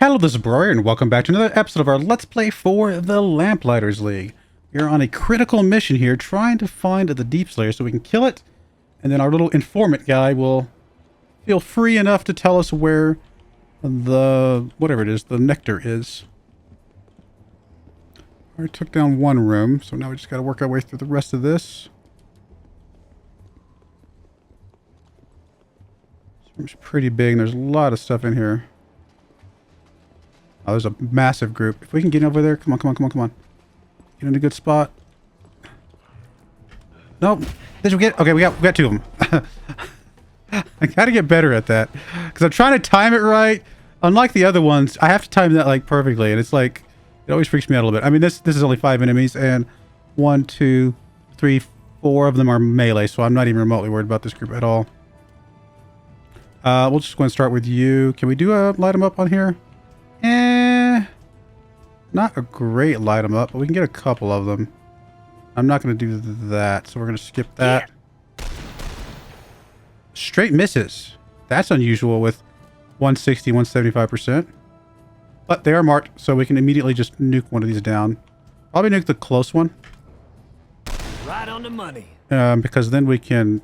Hello, this is Broyar, and welcome back to another episode of our Let's Play for the Lamplighters League. We are on a critical mission here, trying to find the Deep Slayer so we can kill it, and then our little informant guy will feel free enough to tell us where the, whatever it is, the nectar is. We took down one room, so now we just got to work our way through the rest of this. This room's pretty big, and there's a lot of stuff in here. Oh, there's a massive group. If we can get over there, come on, come on, come on, come on. Get in a good spot. Nope. Did we get? Okay, we got two of them. I gotta get better at that because I'm trying to time it right. Unlike the other ones, I have to time that like perfectly, and it's like it always freaks me out a little bit. I mean, this is only 5 enemies, and 1, 2, 3, 4 of them are melee, so I'm not even remotely worried about this group at all. We'll just go and start with you. Can we do a light them up on here? Not a great light them up, but we can get a couple of them. I'm not going to do that, so we're going to skip that. Yeah. Straight misses. That's unusual with 160, 175%. But they are marked, so we can immediately just nuke one of these down. Probably nuke the close one. Right on the money. Because then we can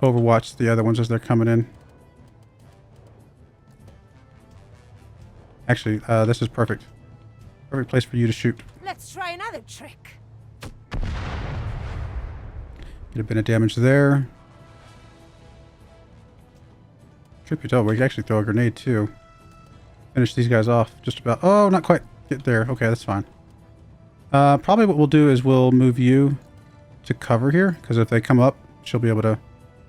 overwatch the other ones as they're coming in. Actually, this is perfect. Perfect place for you to shoot. Let's try another trick. Get a bit of damage there. Truth be told, we can actually throw a grenade too. Finish these guys off just about. Oh, not quite. Get there. Okay, that's fine. Probably what we'll do is we'll move you to cover here, because if they come up, she'll be able to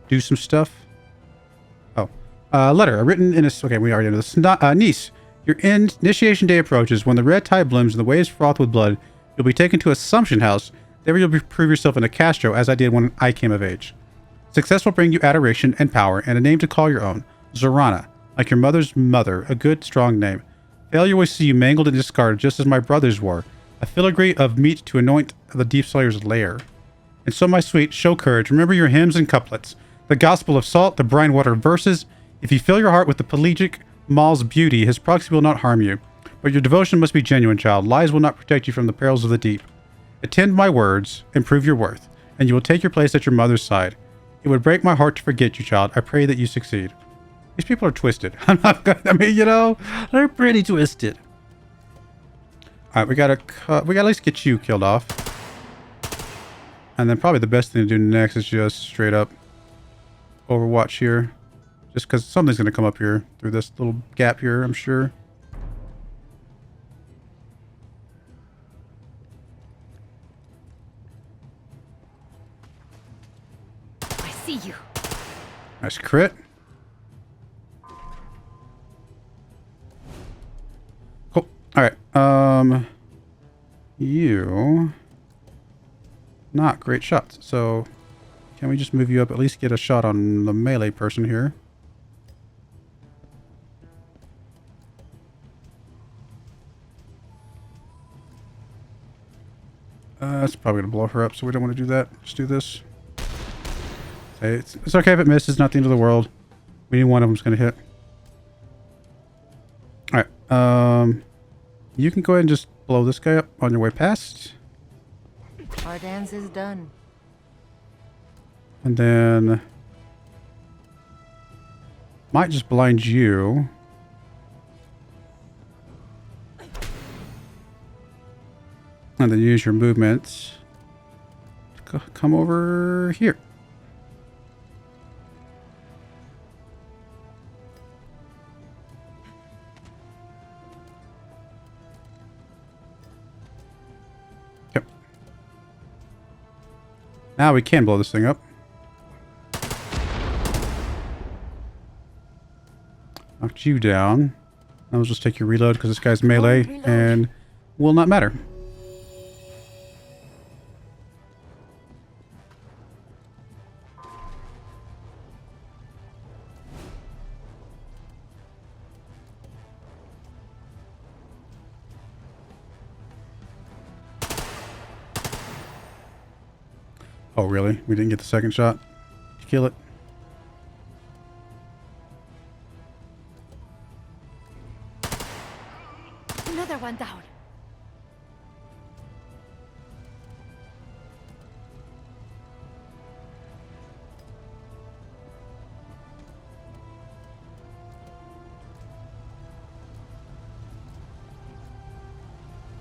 do some stuff. Oh. Letter. Written in a... Okay, we already know this. Niece. Your initiation day approaches. When the red tide blooms and the waves froth with blood, you'll be taken to Assumption House. There you'll prove yourself in a Castro, as I did when I came of age. Success will bring you adoration and power, and a name to call your own. Zorana, like your mother's mother, a good, strong name. Failure will see you mangled and discarded, just as my brothers were. A filigree of meat to anoint the Deep Slayer's lair. And so, my sweet, show courage. Remember your hymns and couplets. The gospel of salt, the brine water verses. If you fill your heart with the pelagic Maul's beauty, his proxy will not harm you. But your devotion must be genuine, child. Lies will not protect you from the perils of the deep. Attend my words and prove your worth, and you will take your place at your mother's side. It would break my heart to forget you, child. I pray that you succeed. These people are twisted. I'm not gonna, I mean, you know, they're pretty twisted. Alright, we gotta at least get you killed off. And then probably the best thing to do next is just straight up overwatch here. Just because something's going to come up here through this little gap here, I'm sure. I see you. Nice crit. Cool. Alright. You... Not great shots. So, can we just move you up? At least get a shot on the melee person here. That's probably going to blow her up, so we don't want to do that. Just do this. Hey, it's okay if it misses. Not the end of the world. We need one of them's going to hit. Alright. You can go ahead and just blow this guy up on your way past. Our dance is done. And then... Might just blind you. And then use your movements to come over here. Yep. Now we can blow this thing up. Knocked you down. Now we'll just take your reload because this guy's melee and will not matter. Oh, really? We didn't get the second shot to kill it? Another one down.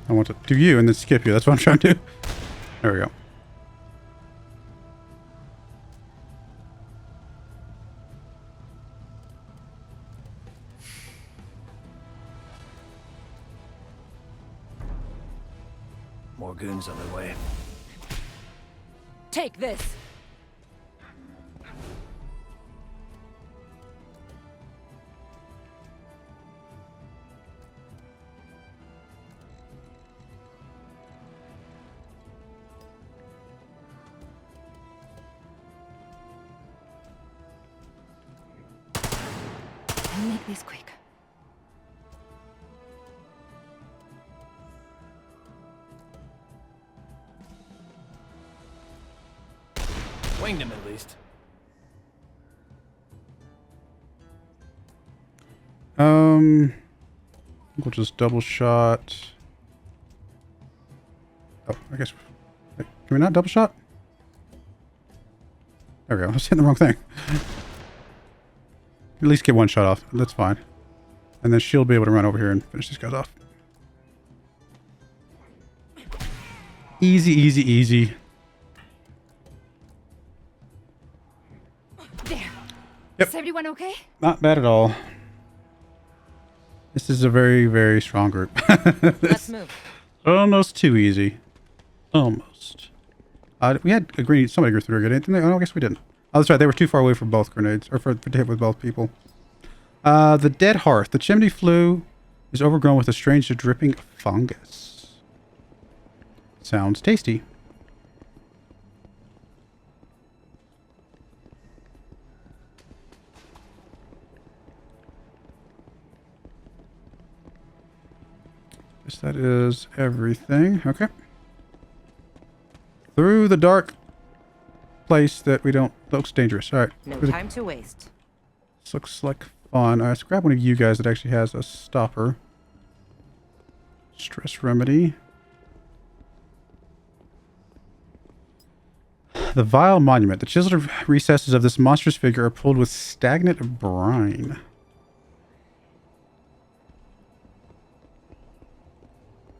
I want to do you and then skip you. That's what I'm trying to do. There we go. More goons on their way. Take this. Make this quick. Winged him at least. We'll just double shot. Oh, I guess. Wait, can we not double shot? There we go. I was hitting the wrong thing. At least get one shot off. That's fine. And then she'll be able to run over here and finish these guys off. Easy, easy, easy. There. Yep. Is everyone okay? Not bad at all. This is a very, very strong group. Let's move. Almost too easy. Almost. We had a grenade. Somebody grew through a grenade, didn't they? Oh, I guess we didn't. Oh, that's right. They were too far away from both grenades, or for to hit with both people. The dead hearth. The chimney flue is overgrown with a strange dripping fungus. Sounds tasty. Guess that is everything. Okay. Through the dark place that we don't... Looks dangerous. All right. No time to waste. This looks like fun. Let's grab one of you guys that actually has a stopper. Stress remedy. The vile monument. The chiseled recesses of this monstrous figure are pulled with stagnant brine.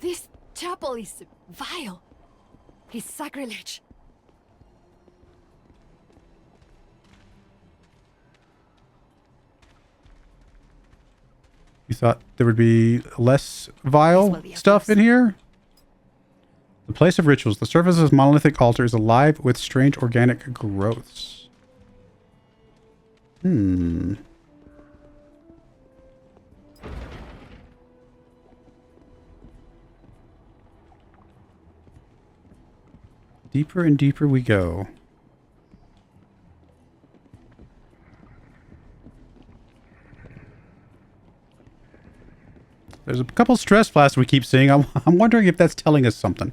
This chapel is vile. It's sacrilege. You thought there would be less vile stuff in here? The place of rituals. The surface of this monolithic altar is alive with strange organic growths. Deeper and deeper we go. There's a couple stress flasks we keep seeing. I'm wondering if that's telling us something.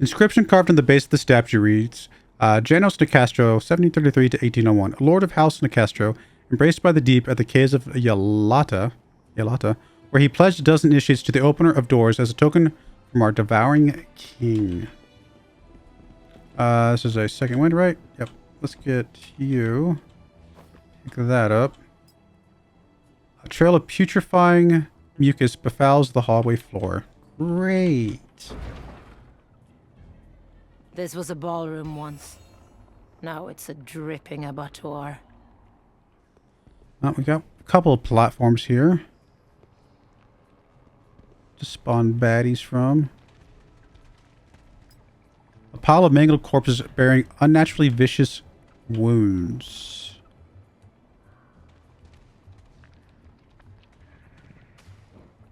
Inscription carved in the base of the statue reads, Janos Nicastro, 1733 to 1801, Lord of House Nicastro, embraced by the deep at the caves of Yalata, where he pledged a dozen initiates to the opener of doors as a token from our devouring king. This is a second wind, right? Yep. Let's get you. Pick that up. A trail of putrefying mucus befouls the hallway floor. Great. This was a ballroom once. Now it's a dripping abattoir. We got a couple of platforms here to spawn baddies from. A pile of mangled corpses bearing unnaturally vicious wounds.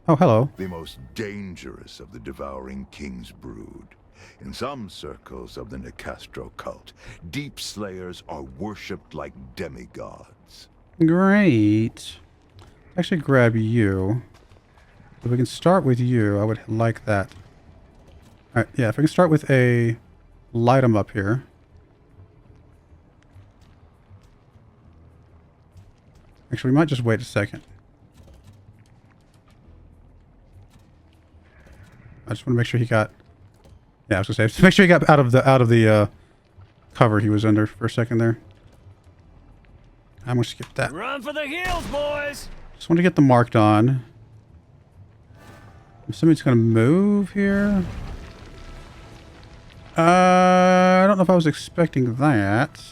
Oh, hello. The most dangerous of the devouring king's brood. In some circles of the Nicastro cult, deep slayers are worshipped like demigods. Great. Actually grab you. If we can start with you, I would like that. Alright, yeah, if I can start with a light 'em up here. Actually, we might just wait a second. I just want to make sure he got... Yeah, I was gonna say, make sure he got out of the cover he was under for a second there. I'm gonna skip that. Run for the hills, boys! Just want to get the marked on. I'm assuming it's gonna move here. I don't know if I was expecting that.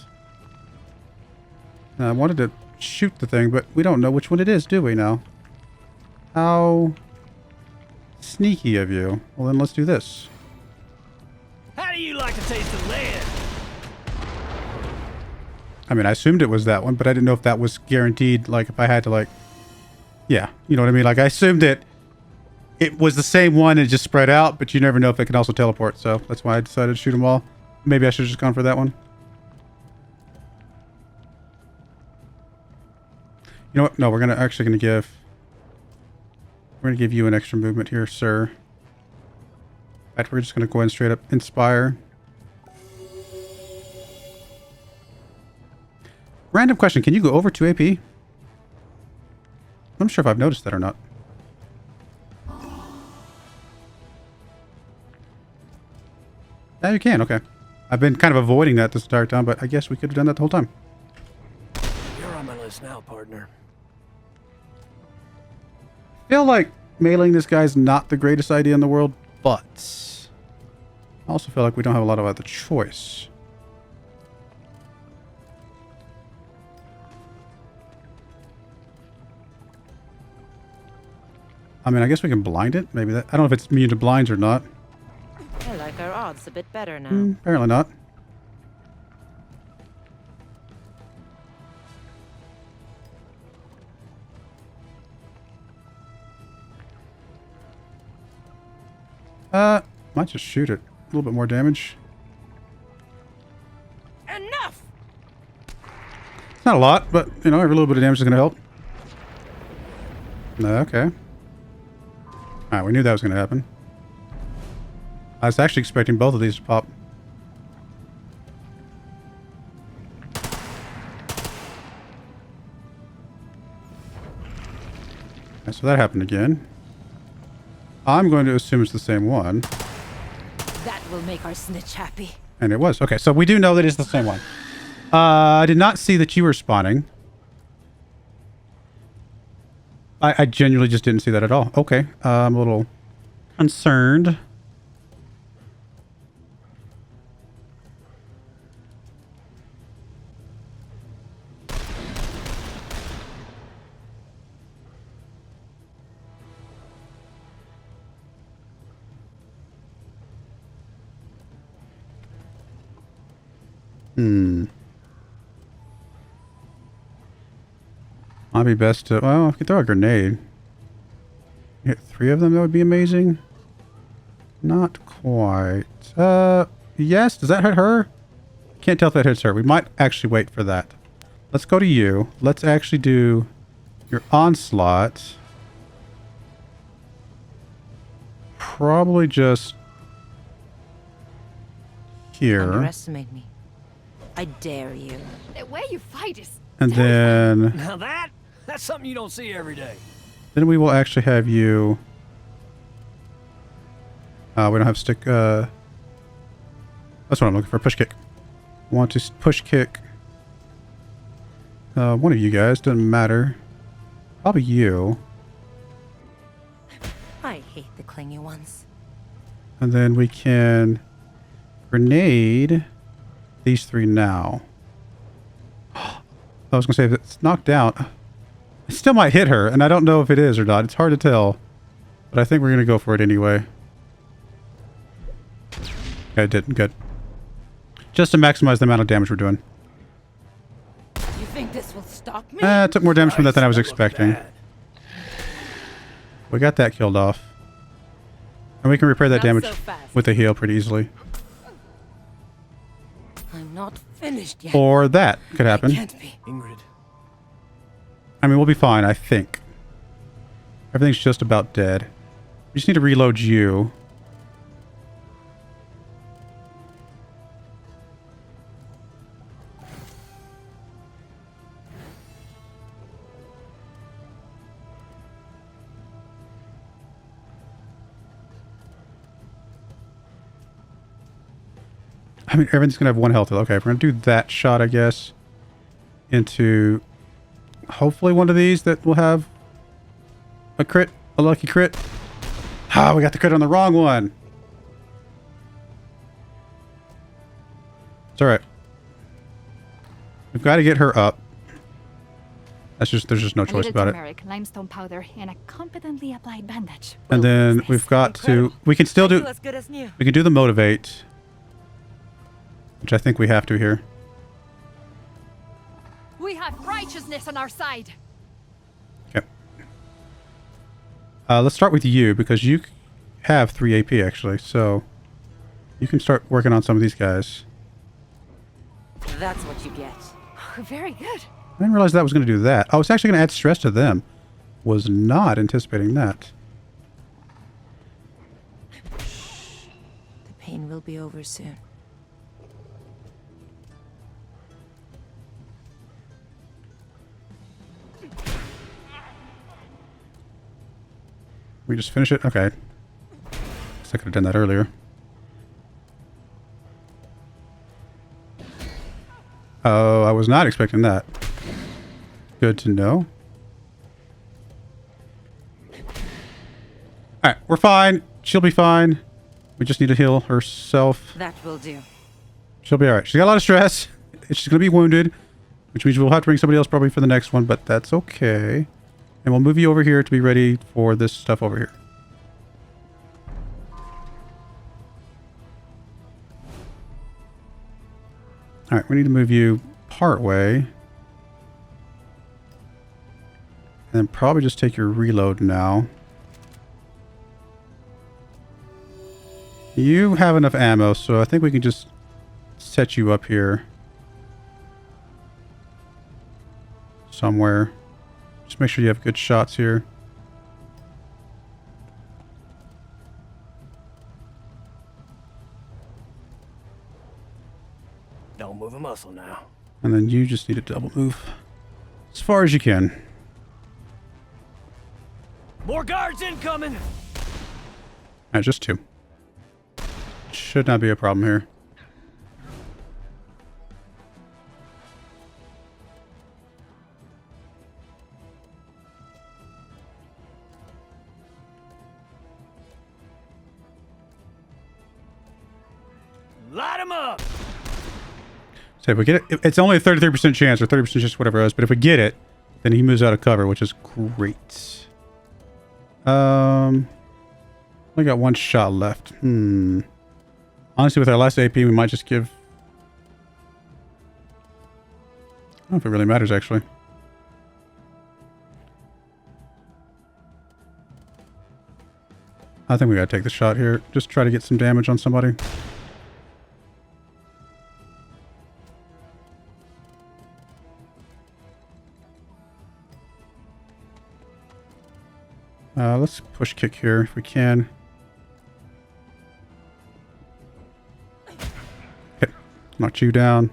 I wanted to shoot the thing, but we don't know which one it is, do we now? How sneaky of you. Well, then let's do this. How do you like to taste the land? I mean, I assumed it was that one, but I didn't know if that was guaranteed, like, if I had to, like... Yeah, you know what I mean? Like, I assumed it was the same one and it just spread out, but you never know if it can also teleport, so that's why I decided to shoot them all. Maybe I should have just gone for that one. You know what? No, we're actually gonna give you an extra movement here, sir. In fact, we're just gonna go ahead and straight up inspire. Random question, can you go over 2 AP? I'm not sure if I've noticed that or not. Yeah, you can, okay. I've been kind of avoiding that this entire time, but I guess we could have done that the whole time. You're on my list now, partner. I feel like mailing this guy's not the greatest idea in the world, but I also feel like we don't have a lot of other choice. I mean, I guess we can blind it. Maybe that... I don't know if it's immune to blinds or not. I like our odds a bit better now. Apparently not. Might just shoot it. A little bit more damage. Enough! It's not a lot, but, you know, every little bit of damage is going to help. Okay. Alright, we knew that was going to happen. I was actually expecting both of these to pop. Okay, so that happened again. I'm going to assume it's the same one. That will make our snitch happy. And it was. Okay, so we do know that it's the same one. I did not see that you were spawning. I genuinely just didn't see that at all. Okay, I'm a little concerned. Might be best to... Well, if you could throw a grenade. Hit 3 of them, that would be amazing. Not quite. Yes? Does that hit her? Can't tell if that hits her. We might actually wait for that. Let's go to you. Let's actually do your onslaught. Probably just... here. Underestimate me. I dare you. The way you fight is... And then... Now that's something you don't see every day. Then we will actually have you... we don't have stick... That's what I'm looking for. Push kick. I want to push kick... one of you guys. Doesn't matter. Probably you. I hate the clingy ones. And then we can... grenade... these 3 now. I was going to say, if it's knocked out, it still might hit her, and I don't know if it is or not. It's hard to tell. But I think we're going to go for it anyway. Okay, it didn't. Good. Just to maximize the amount of damage we're doing. You think this will stop me? It took more damage from that than I was expecting. We got that killed off. And we can repair that Not damage so fast. with a heal pretty easily. I'm not finished yet. Or that could I happen. can't be. Ingrid. I mean, we'll be fine, I think. Everything's just about dead. We just need to reload you. I mean, everything's going to have 1 health. Okay, we're going to do that shot, I guess, into hopefully one of these that will have a crit, a lucky crit. Ah, we got the crit on the wrong one. It's all right. We've got to get her up. That's just, there's just no choice about it. Turmeric, limestone powder, and a competently applied bandage. And then we've got to, we can still do, as good as new. we can do the motivate, which I think we have to here. We have righteousness on our side. Okay. Let's start with you because you have 3 AP actually, so you can start working on some of these guys. That's what you get. Very good. I didn't realize that was going to do that. Oh, it's actually going to add stress to them. Was not anticipating that. The pain will be over soon. We just finish it? Okay. Guess I could have done that earlier. Oh, I was not expecting that. Good to know. Alright, we're fine. She'll be fine. We just need to heal herself. That will do. She'll be alright. She's got a lot of stress. She's going to be wounded, which means we'll have to bring somebody else probably for the next one, but that's okay. And we'll move you over here to be ready for this stuff over here. Alright, we need to move you part way. And then probably just take your reload now. You have enough ammo, so I think we can just set you up here. Somewhere. Just make sure you have good shots here. Don't move a muscle now. And then you just need to double move as far as you can. More guards incoming! Alright, just 2. Should not be a problem here. Light 'em up! So if we get it, it's only a 33% chance or 30% chance, whatever it is, but if we get it, then he moves out of cover, which is great. We got 1 shot left. Honestly, with our last AP, we might just give... I don't know if it really matters, actually. I think we gotta take the shot here. Just try to get some damage on somebody. Let's push kick here if we can. Okay, knock you down.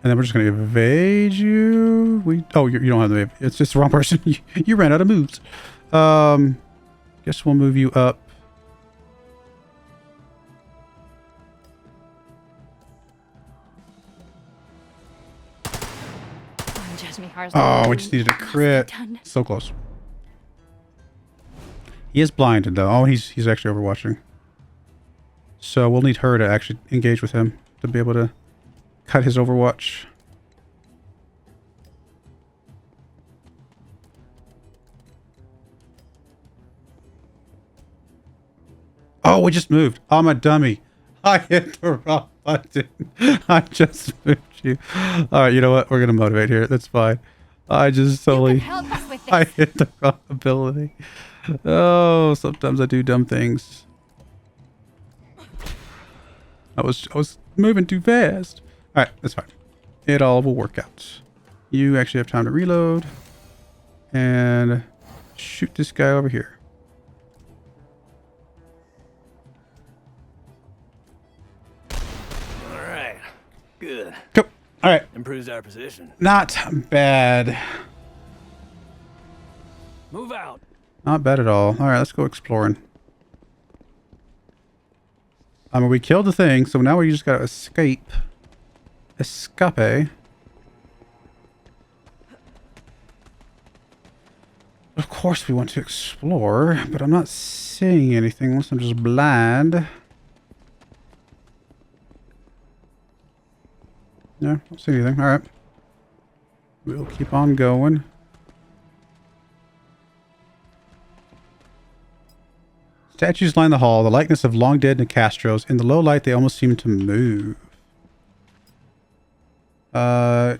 And then we're just going to evade you. Oh, you don't have the evade. It's just the wrong person. You ran out of moves. Guess we'll move you up. Oh, we just needed a crit. So close. He is blinded though. Oh, he's actually overwatching. So we'll need her to actually engage with him to be able to cut his overwatch. Oh, we just moved. I'm a dummy. I hit the wrong button. I just moved you. All right, you know what? We're gonna motivate here. That's fine. I just totally. I hit the wrong ability. Oh, sometimes I do dumb things. I was moving too fast. All right, that's fine. It all will work out. You actually have time to reload and shoot this guy over here. All right, good. Go. All right. Improves our position. Not bad. Move out. Not bad at all. All right, let's go exploring. I mean, we killed the thing, so now we just gotta escape. Escape. Of course we want to explore, but I'm not seeing anything unless I'm just blind. No, don't see anything. Alright. We'll keep on going. Statues line the hall, the likeness of long-dead Nicastros. In the low light, they almost seem to move. Newwarmer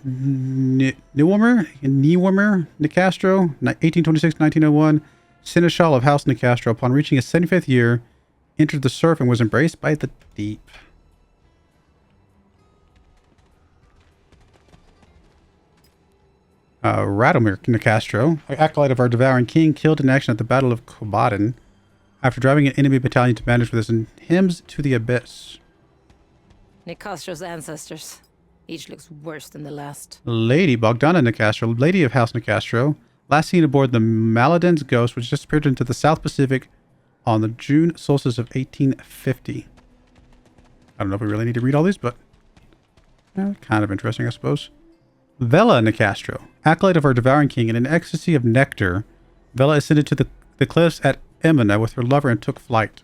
Nicastro, 1826-1901. Seneschal of House Nicastro, upon reaching his 75th year, entered the surf and was embraced by the deep. Radomir Nicastro, acolyte of our devouring king, killed in action at the Battle of Kobaden after driving an enemy battalion to Banished with his hymns to the abyss. Nicastro's ancestors. Each looks worse than the last. Lady Bogdana Nicastro, Lady of House Nicastro, last seen aboard the Maladen's Ghost, which disappeared into the South Pacific on the June solstice of 1850. I don't know if we really need to read all these, but kind of interesting, I suppose. Vela Nicastro, acolyte of our devouring king, in an ecstasy of nectar, Vela ascended to the cliffs at Emina with her lover and took flight.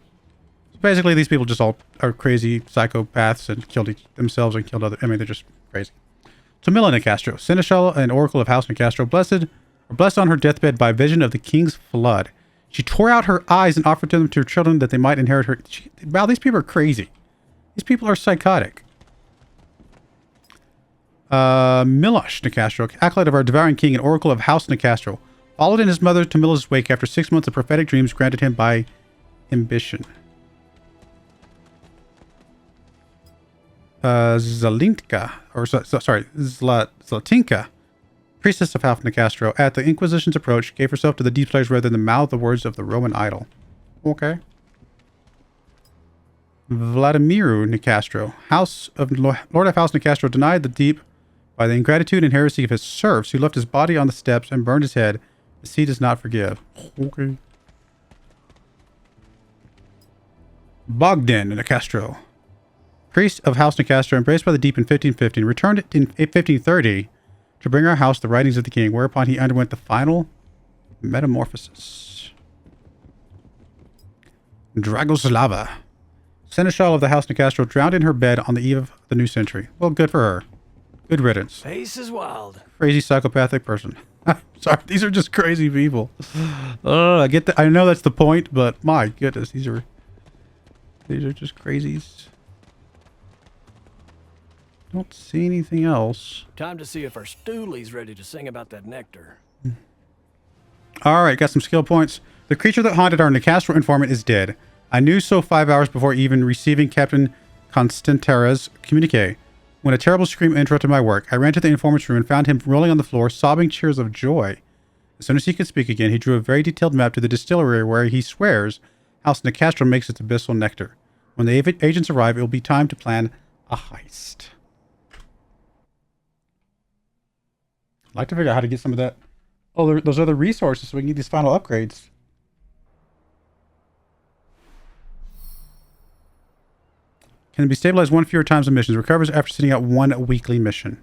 So basically, these people just all are crazy psychopaths and killed themselves and killed other. I mean, they're just crazy. Tomila Nicastro, Seneschal and Oracle of House Nicastro, blessed on her deathbed by vision of the king's flood. She tore out her eyes and offered them to her children that they might inherit her. Wow, these people are crazy. These people are psychotic. Milosh Nicastro, acolyte of our devouring king and Oracle of House Nicastro, followed in his mother Tomila's wake after 6 months of prophetic dreams granted him by ambition. Zlatinka, priestess of House Nicastro, at the Inquisition's approach, gave herself to the deep players rather than mouth the words of the Roman idol. Okay. Vladimiru Nicastro, Lord of House Nicastro, denied the deep by the ingratitude and heresy of his serfs, who left his body on the steps and burned his head. The sea does not forgive. Okay. Bogdan Nicastro, priest of House Nicastro, embraced by the deep in 1550, returned in 1530 to bring our house the writings of the king, whereupon he underwent the final metamorphosis. Dragoslava, Seneschal of the House Nicastro, drowned in her bed on the eve of the new century. Well, good for her. Good riddance. Face is wild. Crazy psychopathic person. Sorry, these are just crazy people. I get that. I know that's the point, but my goodness, these are just crazies. Don't see anything else. Time to see if our stoolie's ready to sing about that nectar. All right, got some skill points. The creature that haunted our Nicastro informant is dead. I knew so 5 hours before even receiving Captain Constantera's communique. When a terrible scream interrupted my work, I ran to the informant's room and found him rolling on the floor, sobbing tears of joy. As soon as he could speak again, he drew a very detailed map to the distillery where he swears House Nicastro makes its abyssal nectar. When the agents arrive, it will be time to plan a heist. I'd like to figure out how to get some of that. Oh, those other resources so we can get these final upgrades. Can be stabilized one fewer times in missions. Recovers after sitting out one weekly mission.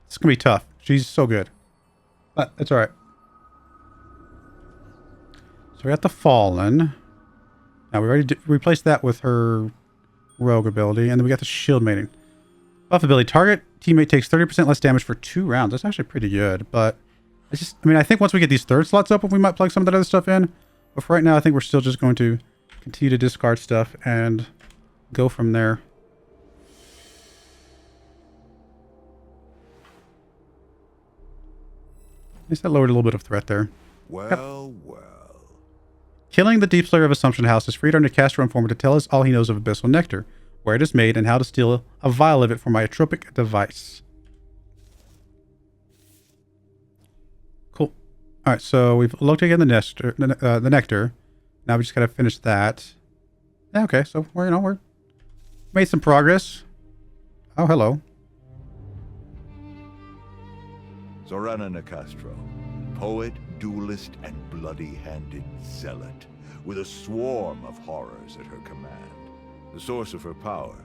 It's going to be tough. She's so good. But it's alright. So we got the Fallen. Now we already replaced that with her rogue ability. And then we got the shield mating. Buff ability. Target teammate takes 30% less damage for 2 rounds. That's actually pretty good. But it's just, I mean, I think once we get these third slots up, we might plug some of that other stuff in. But for right now, I think we're still just going to continue to discard stuff and go from there. At least that lowered a little bit of threat there. Well, well. Killing the Deep Slayer of Assumption House has freed our Nicastro informant to tell us all he knows of Abyssal Nectar, where it is made, and how to steal a vial of it for my atropic device. Cool. Alright, so we've looked again the nectar. Now we just gotta finish that. Yeah, okay, so we're made some progress. Oh, hello. Zorana Nicastro, poet, duelist, and bloody-handed zealot, with a swarm of horrors at her command. The source of her power,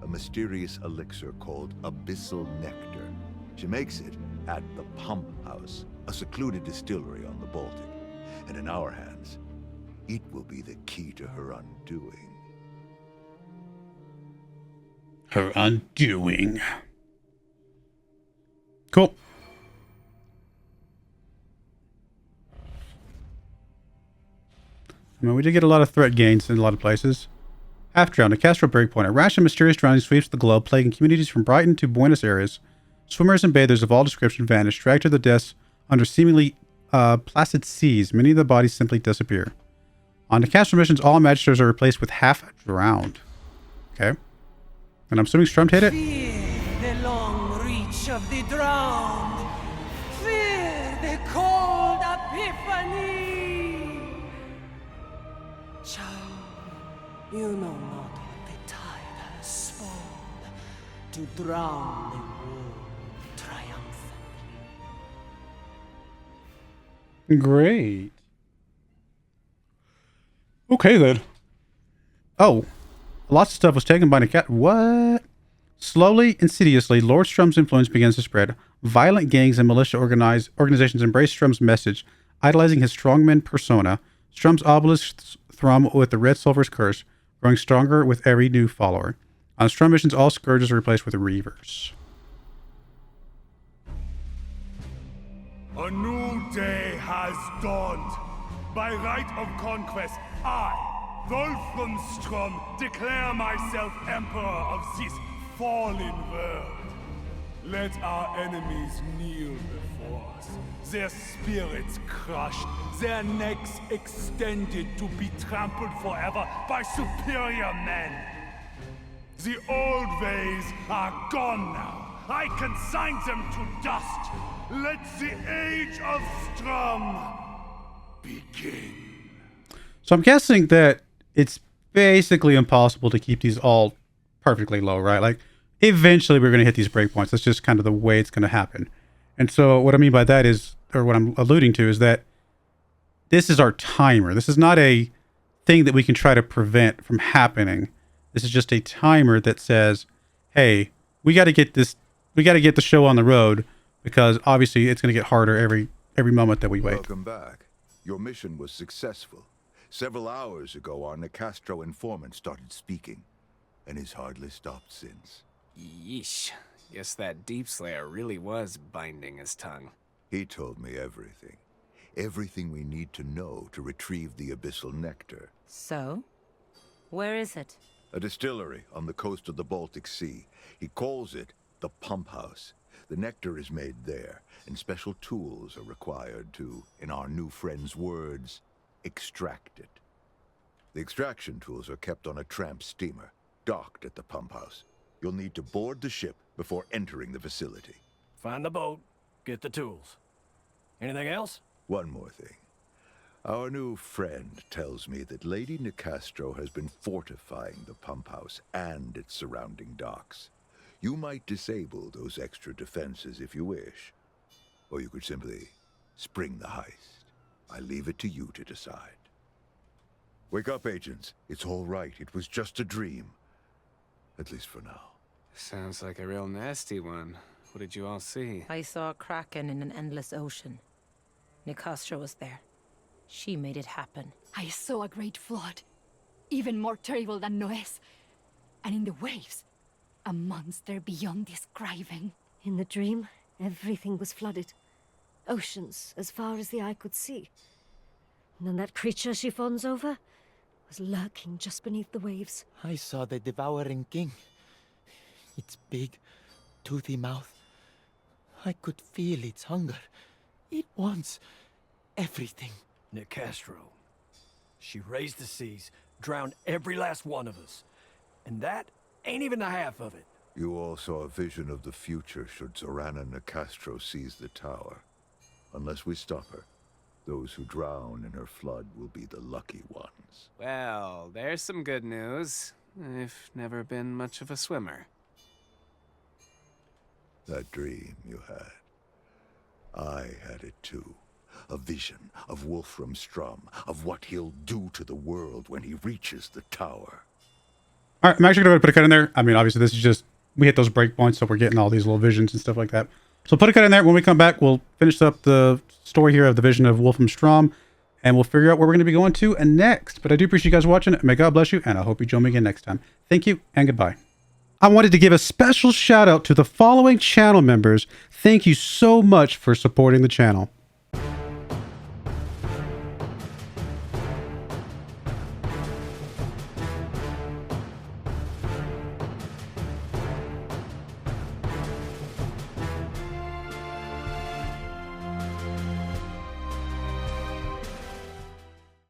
a mysterious elixir called Abyssal Nectar. She makes it at the Pump House, a secluded distillery on the Baltic. And in our hands, it will be the key to her undoing. Her undoing. Cool. I mean, we did get a lot of threat gains in a lot of places. Half-drowned, a Castro breakpoint. A rash of mysterious drowning sweeps the globe, plaguing communities from Brighton to Buenos Aires. Swimmers and bathers of all description vanish, dragged to their deaths under seemingly placid seas. Many of the bodies simply disappear. On the Castro missions, all magisters are replaced with half-drowned. Okay. And I'm assuming Strum hit it? Fear the long reach of the drowned. Fear the cold epiphany. Child, you know not what the tide has spawned to drown the world triumphantly. Great. Okay, then. Oh. Lots of stuff was taken by the cat. What? Slowly, insidiously, Lord Strum's influence begins to spread. Violent gangs and militia organizations embrace Strum's message, idolizing his strongman persona. Strum's obelisks thrum with the Red Sulphur's curse, growing stronger with every new follower. On Strum missions, all scourges are replaced with reavers. A new day has dawned. By right of conquest, I, Wolfram Strum, declare myself Emperor of this fallen world. Let our enemies kneel before us, their spirits crushed, their necks extended to be trampled forever by superior men. The old ways are gone now. I consign them to dust. Let the age of Strum begin. So I'm guessing that it's basically impossible to keep these all perfectly low, right? Like, eventually we're going to hit these breakpoints. That's just kind of the way it's going to happen. And so what I mean by that is, or what I'm alluding to is that this is our timer. This is not a thing that we can try to prevent from happening. This is just a timer that says, hey, we got to get this, we got to get the show on the road, because obviously it's going to get harder every moment that we wait. Welcome back. Your mission was successful. Several hours ago, our Nicastro informant started speaking, and he's hardly stopped since. Yeesh. Guess that Deep Slayer really was binding his tongue. He told me everything. Everything we need to know to retrieve the Abyssal Nectar. So? Where is it? A distillery on the coast of the Baltic Sea. He calls it the Pump House. The nectar is made there, and special tools are required to, in our new friend's words, extract it. The extraction tools are kept on a tramp steamer, docked at the pump house. You'll need to board the ship before entering the facility. Find the boat, get the tools. Anything else? One more thing. Our new friend tells me that Lady Nicastro has been fortifying the pump house and its surrounding docks. You might disable those extra defenses if you wish. Or you could simply spring the heist. I leave it to you to decide. Wake up, agents. It's all right. It was just a dream. At least for now. Sounds like a real nasty one. What did you all see? I saw a kraken in an endless ocean. Nicastro was there. She made it happen. I saw a great flood, even more terrible than Noé's. And in the waves, a monster beyond describing. In the dream, everything was flooded. Oceans as far as the eye could see. And then that creature she fawns over was lurking just beneath the waves. I saw the devouring king. Its big, toothy mouth. I could feel its hunger. It wants everything. Nicastro. She raised the seas, drowned every last one of us. And that ain't even the half of it. You all saw a vision of the future should Zorana Nicastro seize the tower. Unless we stop her, those who drown in her flood will be the lucky ones. Well, there's some good news. I've never been much of a swimmer. That dream you had. I had it too. A vision of Wolfram Strum, of what he'll do to the world when he reaches the tower. All right, I'm actually going to put a cut in there. I mean, obviously, this is just, we hit those breakpoints, so we're getting all these little visions and stuff like that. So put a cut in there. When we come back, we'll finish up the story here of the vision of Wolfram, and we'll figure out where we're going to be going to next. But I do appreciate you guys watching. May God bless you, and I hope you join me again next time. Thank you, and goodbye. I wanted to give a special shout out to the following channel members. Thank you so much for supporting the channel.